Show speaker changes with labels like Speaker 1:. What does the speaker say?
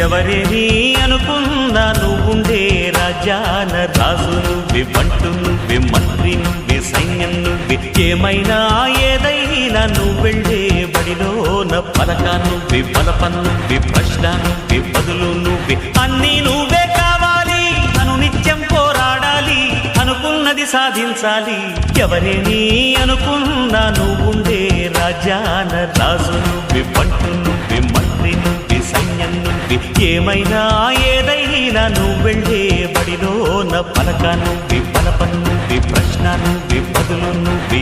Speaker 1: ఎవరేని అనుకున్నా నువ్వుండే రాజ్యాన రాజు నువ్వే, బంటు నువ్వే, మంత్రి నువ్వే, సైన్యం నువ్వే, ఏమైనా ఏదైనా నువ్వెళ్ళే బడిలోన పలక నువ్వే, బలపం నువ్వే, ప్రశ్న నువ్వే, బదులు నువ్వే, అన్నీ నువ్వే కావాలి. అనునిత్యం పోరాడాలి, అనుకున్నది సాధించాలి. ఎవరేని అనుకున్నా నువ్వుండే రాజ్యాన రాజు నువ్వే, బంటు నువ్వే, మంత్రి నువ్వే, సైన్యం నువ్వే, ఏమైనా ఏదైనా నువ్వెళ్ళే బడిలోన పలక నువ్వే, బలపం నువ్వే, ప్రశ్న నువ్వే, బదులు నువ్వే.